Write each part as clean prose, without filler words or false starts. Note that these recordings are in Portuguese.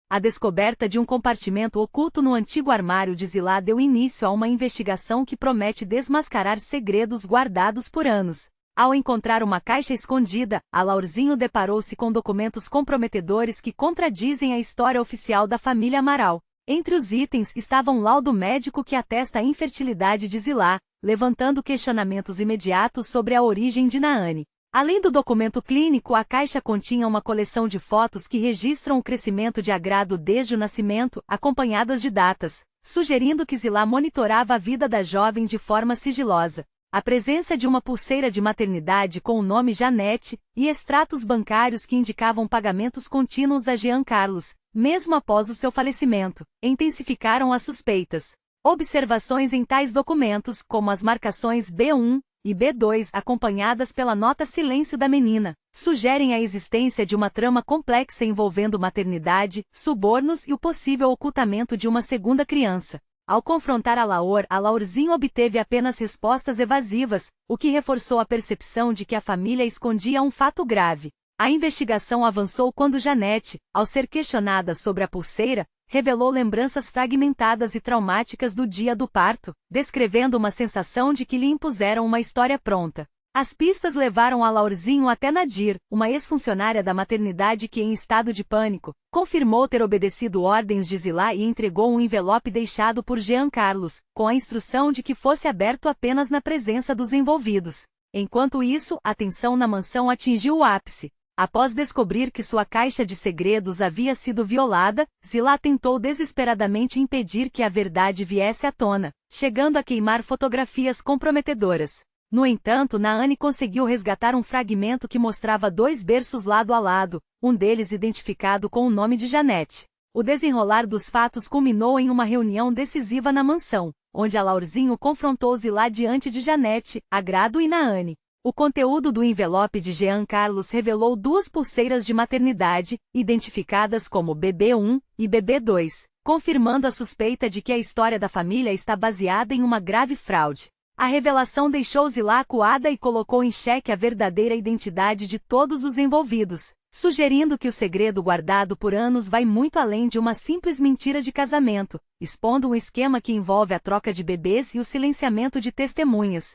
A descoberta de um compartimento oculto no antigo armário de Zilá deu início a uma investigação que promete desmascarar segredos guardados por anos. Ao encontrar uma caixa escondida, Alaurzinho deparou-se com documentos comprometedores que contradizem a história oficial da família Amaral. Entre os itens estava um laudo médico que atesta a infertilidade de Zilá, levantando questionamentos imediatos sobre a origem de Naane. Além do documento clínico, a caixa continha uma coleção de fotos que registram o crescimento de Agrado desde o nascimento, acompanhadas de datas, sugerindo que Zilá monitorava a vida da jovem de forma sigilosa. A presença de uma pulseira de maternidade com o nome Janete e extratos bancários que indicavam pagamentos contínuos a Jean Carlos, mesmo após o seu falecimento, intensificaram as suspeitas. Observações em tais documentos, como as marcações B1 e B2 acompanhadas pela nota silêncio da menina, sugerem a existência de uma trama complexa envolvendo maternidade, subornos e o possível ocultamento de uma segunda criança. Ao confrontar Alaurzinho obteve apenas respostas evasivas, o que reforçou a percepção de que a família escondia um fato grave. A investigação avançou quando Janete, ao ser questionada sobre a pulseira, revelou lembranças fragmentadas e traumáticas do dia do parto, descrevendo uma sensação de que lhe impuseram uma história pronta. As pistas levaram Alaurzinho até Nadir, uma ex-funcionária da maternidade que, em estado de pânico, confirmou ter obedecido ordens de Zilá e entregou um envelope deixado por Jean Carlos, com a instrução de que fosse aberto apenas na presença dos envolvidos. Enquanto isso, a tensão na mansão atingiu o ápice. Após descobrir que sua caixa de segredos havia sido violada, Zilá tentou desesperadamente impedir que a verdade viesse à tona, chegando a queimar fotografias comprometedoras. No entanto, Naane conseguiu resgatar um fragmento que mostrava 2 berços lado a lado, um deles identificado com o nome de Janete. O desenrolar dos fatos culminou em uma reunião decisiva na mansão, onde Alaurzinho confrontou Zilá diante de Janete, Agrado e Naane. O conteúdo do envelope de Jean Carlos revelou 2 pulseiras de maternidade, identificadas como BB1 e BB2, confirmando a suspeita de que a história da família está baseada em uma grave fraude. A revelação deixou Zilá acuada e colocou em xeque a verdadeira identidade de todos os envolvidos, sugerindo que o segredo guardado por anos vai muito além de uma simples mentira de casamento, expondo um esquema que envolve a troca de bebês e o silenciamento de testemunhas.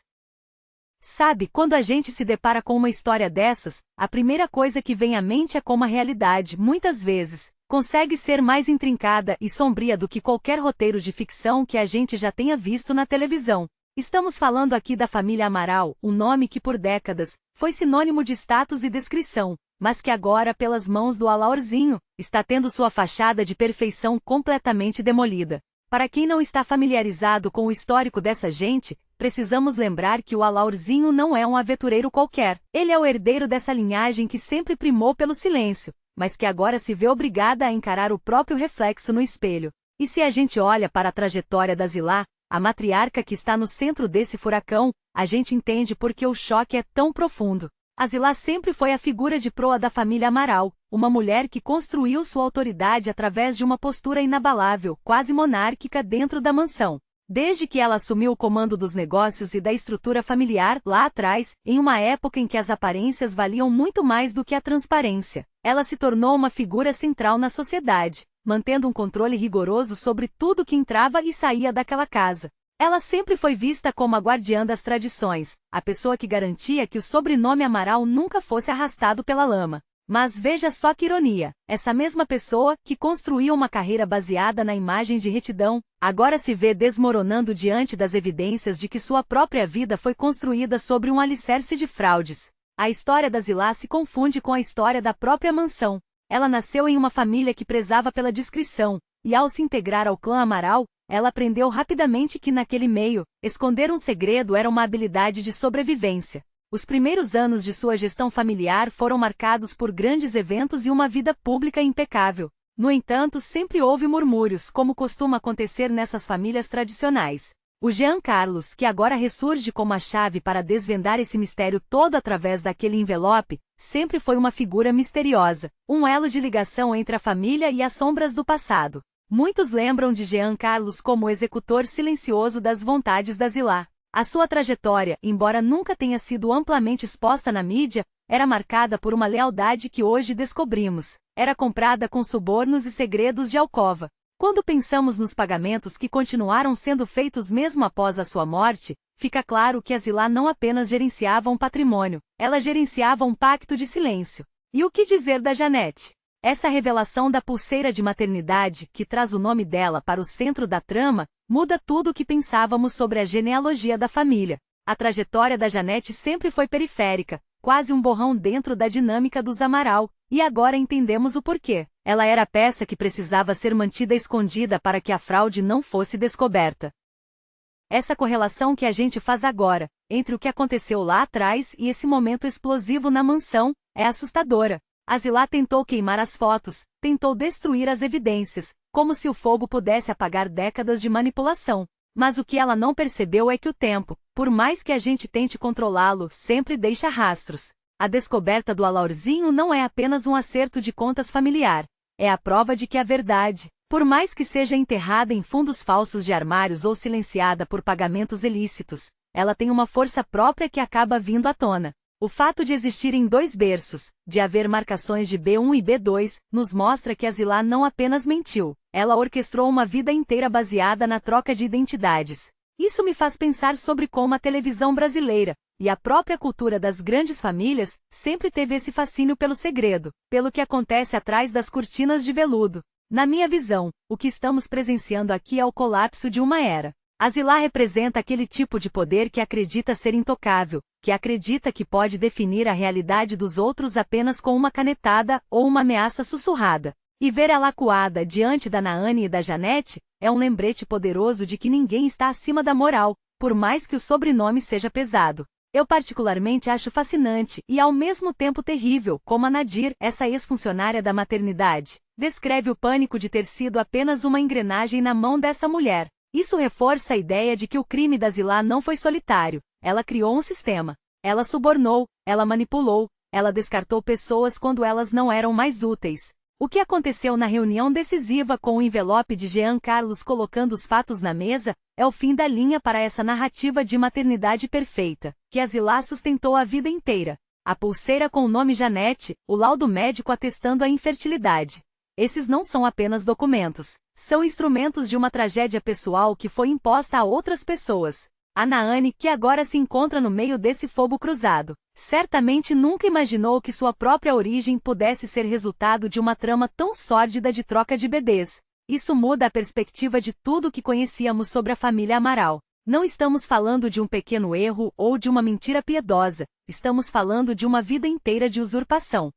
Sabe, quando a gente se depara com uma história dessas, a primeira coisa que vem à mente é como a realidade, muitas vezes, consegue ser mais intrincada e sombria do que qualquer roteiro de ficção que a gente já tenha visto na televisão. Estamos falando aqui da família Amaral, um nome que por décadas foi sinônimo de status e descrição, mas que agora, pelas mãos do Alaurzinho, está tendo sua fachada de perfeição completamente demolida. Para quem não está familiarizado com o histórico dessa gente, precisamos lembrar que o Alaurzinho não é um aventureiro qualquer. Ele é o herdeiro dessa linhagem que sempre primou pelo silêncio, mas que agora se vê obrigada a encarar o próprio reflexo no espelho. E se a gente olha para a trajetória da Zilá, a matriarca que está no centro desse furacão, a gente entende por que o choque é tão profundo. A Zilá sempre foi a figura de proa da família Amaral, uma mulher que construiu sua autoridade através de uma postura inabalável, quase monárquica dentro da mansão. Desde que ela assumiu o comando dos negócios e da estrutura familiar, lá atrás, em uma época em que as aparências valiam muito mais do que a transparência, ela se tornou uma figura central na sociedade, mantendo um controle rigoroso sobre tudo que entrava e saía daquela casa. Ela sempre foi vista como a guardiã das tradições, a pessoa que garantia que o sobrenome Amaral nunca fosse arrastado pela lama. Mas veja só que ironia, essa mesma pessoa, que construiu uma carreira baseada na imagem de retidão, agora se vê desmoronando diante das evidências de que sua própria vida foi construída sobre um alicerce de fraudes. A história da Zilá se confunde com a história da própria mansão. Ela nasceu em uma família que prezava pela discrição, e ao se integrar ao clã Amaral, ela aprendeu rapidamente que naquele meio, esconder um segredo era uma habilidade de sobrevivência. Os primeiros anos de sua gestão familiar foram marcados por grandes eventos e uma vida pública impecável. No entanto, sempre houve murmúrios, como costuma acontecer nessas famílias tradicionais. O Jean Carlos, que agora ressurge como a chave para desvendar esse mistério todo através daquele envelope, sempre foi uma figura misteriosa, um elo de ligação entre a família e as sombras do passado. Muitos lembram de Jean Carlos como o executor silencioso das vontades da Zilá. A sua trajetória, embora nunca tenha sido amplamente exposta na mídia, era marcada por uma lealdade que hoje descobrimos. Era comprada com subornos e segredos de alcova. Quando pensamos nos pagamentos que continuaram sendo feitos mesmo após a sua morte, fica claro que a Zilá não apenas gerenciava um patrimônio, ela gerenciava um pacto de silêncio. E o que dizer da Janete? Essa revelação da pulseira de maternidade, que traz o nome dela para o centro da trama, muda tudo o que pensávamos sobre a genealogia da família. A trajetória da Janete sempre foi periférica, quase um borrão dentro da dinâmica dos Amaral, e agora entendemos o porquê. Ela era a peça que precisava ser mantida escondida para que a fraude não fosse descoberta. Essa correlação que a gente faz agora, entre o que aconteceu lá atrás e esse momento explosivo na mansão, é assustadora. A Zilá tentou queimar as fotos, tentou destruir as evidências, como se o fogo pudesse apagar décadas de manipulação. Mas o que ela não percebeu é que o tempo, por mais que a gente tente controlá-lo, sempre deixa rastros. A descoberta do Alaurzinho não é apenas um acerto de contas familiar. É a prova de que a verdade, por mais que seja enterrada em fundos falsos de armários ou silenciada por pagamentos ilícitos, ela tem uma força própria que acaba vindo à tona. O fato de existirem dois berços, de haver marcações de B1 e B2, nos mostra que a Zilá não apenas mentiu, ela orquestrou uma vida inteira baseada na troca de identidades. Isso me faz pensar sobre como a televisão brasileira, e a própria cultura das grandes famílias, sempre teve esse fascínio pelo segredo, pelo que acontece atrás das cortinas de veludo. Na minha visão, o que estamos presenciando aqui é o colapso de uma era. A Zilá representa aquele tipo de poder que acredita ser intocável, que acredita que pode definir a realidade dos outros apenas com uma canetada ou uma ameaça sussurrada. E ver ela acuada diante da Naane e da Janete é um lembrete poderoso de que ninguém está acima da moral, por mais que o sobrenome seja pesado. Eu particularmente acho fascinante e ao mesmo tempo terrível como a Nadir, essa ex-funcionária da maternidade, descreve o pânico de ter sido apenas uma engrenagem na mão dessa mulher. Isso reforça a ideia de que o crime da Zilá não foi solitário. Ela criou um sistema. Ela subornou, ela manipulou, ela descartou pessoas quando elas não eram mais úteis. O que aconteceu na reunião decisiva com o envelope de Jean Carlos colocando os fatos na mesa, é o fim da linha para essa narrativa de maternidade perfeita, que a Zilá sustentou a vida inteira. A pulseira com o nome Janete, o laudo médico atestando a infertilidade. Esses não são apenas documentos, são instrumentos de uma tragédia pessoal que foi imposta a outras pessoas. A Naane, que agora se encontra no meio desse fogo cruzado, certamente nunca imaginou que sua própria origem pudesse ser resultado de uma trama tão sórdida de troca de bebês. Isso muda a perspectiva de tudo o que conhecíamos sobre a família Amaral. Não estamos falando de um pequeno erro ou de uma mentira piedosa, estamos falando de uma vida inteira de usurpação.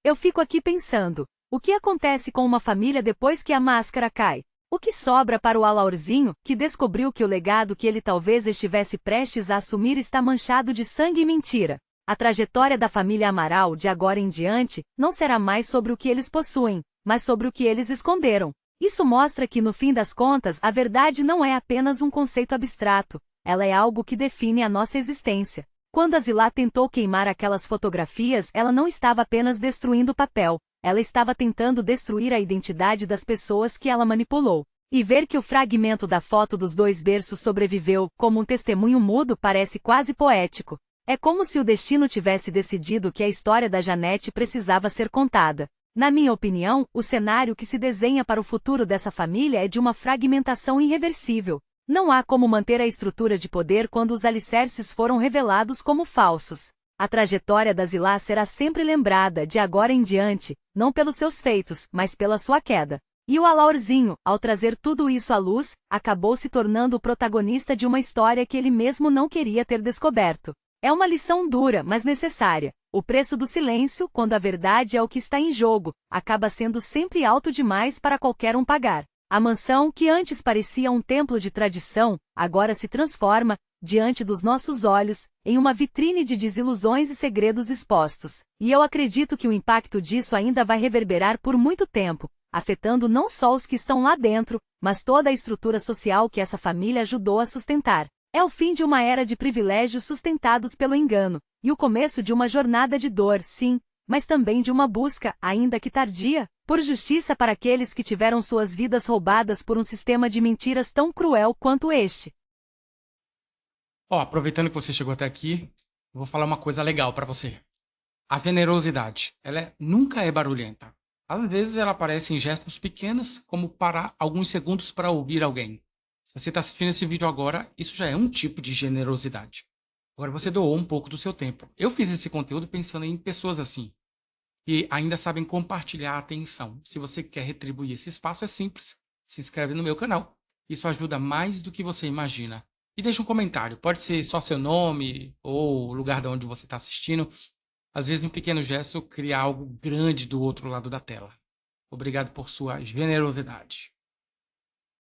Eu fico aqui pensando, o que acontece com uma família depois que a máscara cai? O que sobra para o Alaurzinho, que descobriu que o legado que ele talvez estivesse prestes a assumir está manchado de sangue e mentira? A trajetória da família Amaral de agora em diante não será mais sobre o que eles possuem, mas sobre o que eles esconderam. Isso mostra que no fim das contas a verdade não é apenas um conceito abstrato, ela é algo que define a nossa existência. Quando a Zilá tentou queimar aquelas fotografias, ela não estava apenas destruindo o papel. Ela estava tentando destruir a identidade das pessoas que ela manipulou. E ver que o fragmento da foto dos dois berços sobreviveu, como um testemunho mudo, parece quase poético. É como se o destino tivesse decidido que a história da Janete precisava ser contada. Na minha opinião, o cenário que se desenha para o futuro dessa família é de uma fragmentação irreversível. Não há como manter a estrutura de poder quando os alicerces foram revelados como falsos. A trajetória da Zilá será sempre lembrada de agora em diante, não pelos seus feitos, mas pela sua queda. E o Alaurzinho, ao trazer tudo isso à luz, acabou se tornando o protagonista de uma história que ele mesmo não queria ter descoberto. É uma lição dura, mas necessária. O preço do silêncio, quando a verdade é o que está em jogo, acaba sendo sempre alto demais para qualquer um pagar. A mansão, que antes parecia um templo de tradição, agora se transforma, diante dos nossos olhos, em uma vitrine de desilusões e segredos expostos. E eu acredito que o impacto disso ainda vai reverberar por muito tempo, afetando não só os que estão lá dentro, mas toda a estrutura social que essa família ajudou a sustentar. É o fim de uma era de privilégios sustentados pelo engano, e o começo de uma jornada de dor, sim, mas também de uma busca, ainda que tardia, por justiça para aqueles que tiveram suas vidas roubadas por um sistema de mentiras tão cruel quanto este. Ó, aproveitando que você chegou até aqui, eu vou falar uma coisa legal pra você. A generosidade, ela nunca é barulhenta. Às vezes ela aparece em gestos pequenos, como parar alguns segundos para ouvir alguém. Se você está assistindo esse vídeo agora, isso já é um tipo de generosidade. Agora você doou um pouco do seu tempo. Eu fiz esse conteúdo pensando em pessoas assim, que ainda sabem compartilhar a atenção. Se você quer retribuir esse espaço, é simples. Se inscreve no meu canal. Isso ajuda mais do que você imagina. E deixa um comentário. Pode ser só seu nome ou o lugar de onde você está assistindo. Às vezes um pequeno gesto cria algo grande do outro lado da tela. Obrigado por sua generosidade.